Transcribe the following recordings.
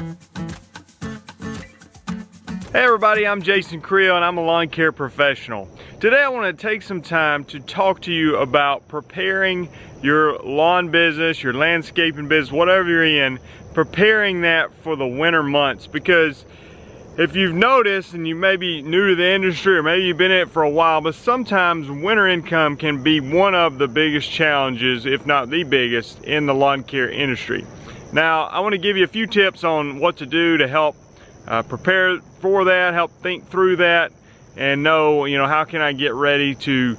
Hey everybody, I'm Jason Creel and I'm a lawn care professional. Today I want to take some time to talk to you about preparing your lawn business, your landscaping business, whatever you're in, preparing that for the winter months. Because if you've noticed, and you may be new to the industry or maybe you've been in it for a while, but sometimes winter income can be one of the biggest challenges, if not the biggest, in the lawn care industry. Now, I want to give you a few tips on what to do to help prepare for that, help think through that, and know, how can I get ready to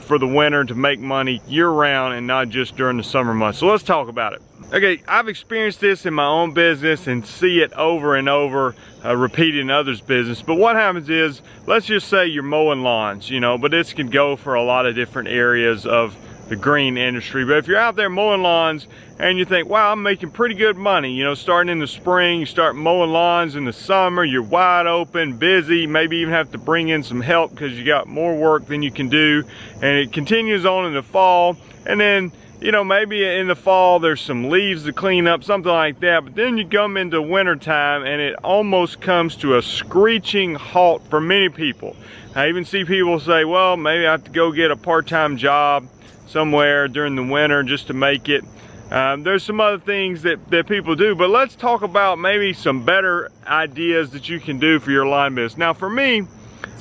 for the winter to make money year-round and not just during the summer months. So let's talk about it. Okay, I've experienced this in my own business and see it over and over repeated in others' business. But what happens is, let's just say you're mowing lawns, but this can go for a lot of different areas of the green industry. But if you're out there mowing lawns and you think, wow, I'm making pretty good money, starting in the spring, you start mowing lawns in the summer, you're wide open, busy, maybe even have to bring in some help because you got more work than you can do, and it continues on in the fall, and then maybe in the fall there's some leaves to clean up, something like that. But then you come into winter time and it almost comes to a screeching halt for many people. I even see people say, well, maybe I have to go get a part-time job somewhere during the winter just to make it. There's some other things that people do, but let's talk about maybe some better ideas that you can do for your lawn business. Now for me,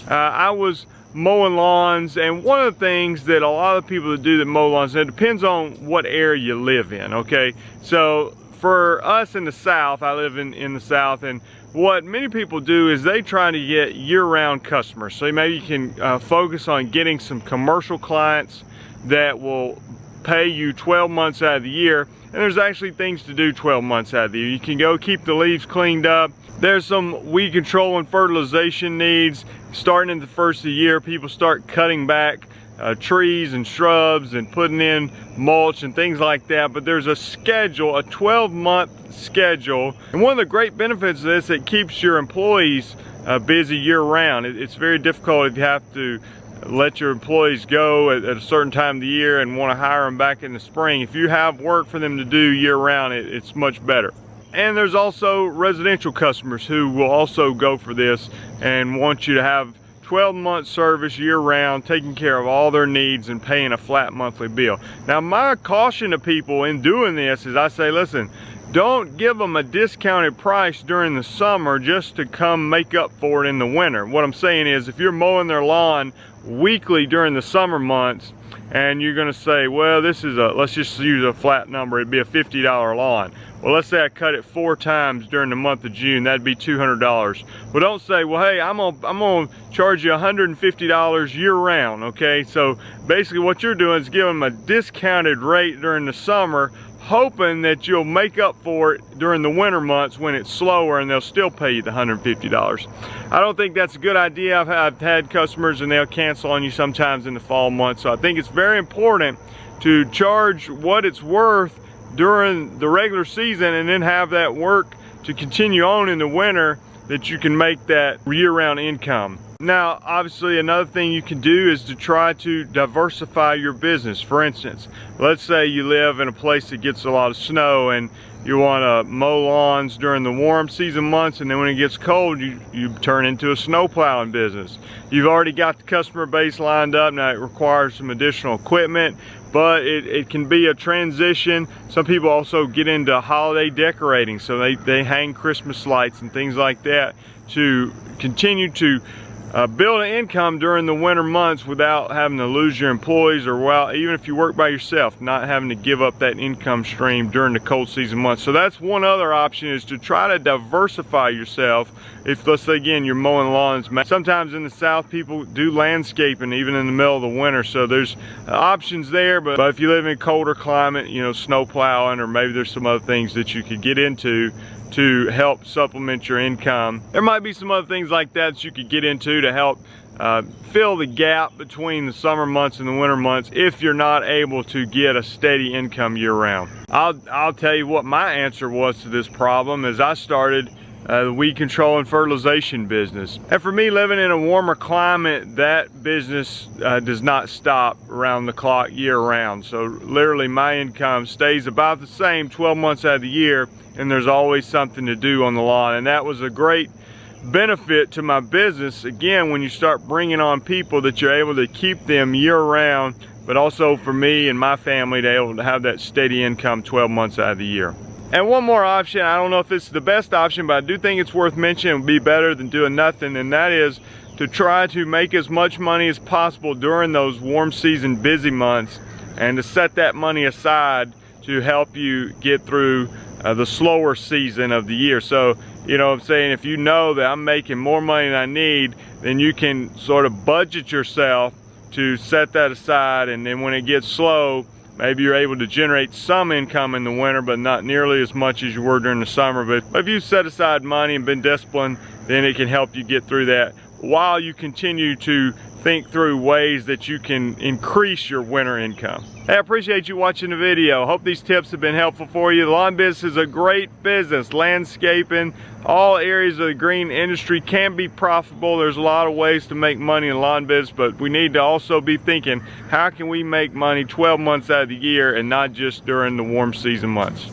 I was mowing lawns, and one of the things that a lot of people that do that mow lawns, it depends on what area you live in, okay? So for us in the South, I live in the South, and what many people do is they try to get year-round customers. So maybe you can focus on getting some commercial clients that will pay you 12 months out of the year, and there's actually things to do 12 months out of the year. You can go keep the leaves cleaned up. There's some weed control and fertilization needs. Starting in the first of the year, people start cutting back trees and shrubs and putting in mulch and things like that. But there's a schedule, a 12-month schedule, and one of the great benefits of this, it keeps your employees busy year-round. It's very difficult if you have to let your employees go at a certain time of the year and want to hire them back in the spring. If you have work for them to do year-round, it's much better. And there's also residential customers who will also go for this and want you to have 12-month service year-round, taking care of all their needs and paying a flat monthly bill. Now my caution to people in doing this is I say, listen, don't give them a discounted price during the summer just to come make up for it in the winter. What I'm saying is, if you're mowing their lawn weekly during the summer months and you're going to say, well, this is let's just use a flat number, it'd be a $50 lawn. Well, let's say I cut it 4 times during the month of June, that'd be $200. Well, don't say, well, hey, I'm gonna charge you $150 year-round, okay? So basically what you're doing is giving them a discounted rate during the summer, hoping that you'll make up for it during the winter months when it's slower, and they'll still pay you the $150. I don't think that's a good idea. I've had customers and they'll cancel on you sometimes in the fall months. So I think it's very important to charge what it's worth during the regular season and then have that work to continue on in the winter, that you can make that year-round income. Now, obviously, another thing you can do is to try to diversify your business. For instance, let's say you live in a place that gets a lot of snow and you want to mow lawns during the warm season months, and then when it gets cold, you turn into a snow plowing business. You've already got the customer base lined up. Now it requires some additional equipment, but it can be a transition. Some people also get into holiday decorating, so they hang Christmas lights and things like that to continue to build an income during the winter months without having to lose your employees, or, well, even if you work by yourself, not having to give up that income stream during the cold season months. So that's one other option, is to try to diversify yourself. If, let's say again, you're mowing lawns, sometimes in the South people do landscaping even in the middle of the winter, so there's options there. But if you live in a colder climate, snow plowing, or maybe there's some other things that you could get into to help supplement your income. There might be some other things like that you could get into to help fill the gap between the summer months and the winter months if you're not able to get a steady income year-round. I'll tell you what my answer was to this problem. Is I started the weed control and fertilization business. And for me, living in a warmer climate, that business does not stop around the clock year round. So literally my income stays about the same 12 months out of the year, and there's always something to do on the lawn. And that was a great benefit to my business, again, when you start bringing on people, that you're able to keep them year round, but also for me and my family to be able to have that steady income 12 months out of the year. And one more option, I don't know if it's the best option, but I do think it's worth mentioning, it would be better than doing nothing, and that is to try to make as much money as possible during those warm season busy months, and to set that money aside to help you get through the slower season of the year. So, you know what I'm saying, if you know that I'm making more money than I need, then you can sort of budget yourself to set that aside, and then when it gets slow, maybe you're able to generate some income in the winter, but not nearly as much as you were during the summer. But if you set aside money and been disciplined, then it can help you get through that while you continue to think through ways that you can increase your winter income. Hey, I appreciate you watching the video. Hope these tips have been helpful for you. The lawn business is a great business. Landscaping, all areas of the green industry can be profitable. There's a lot of ways to make money in lawn business, but we need to also be thinking, how can we make money 12 months out of the year and not just during the warm season months?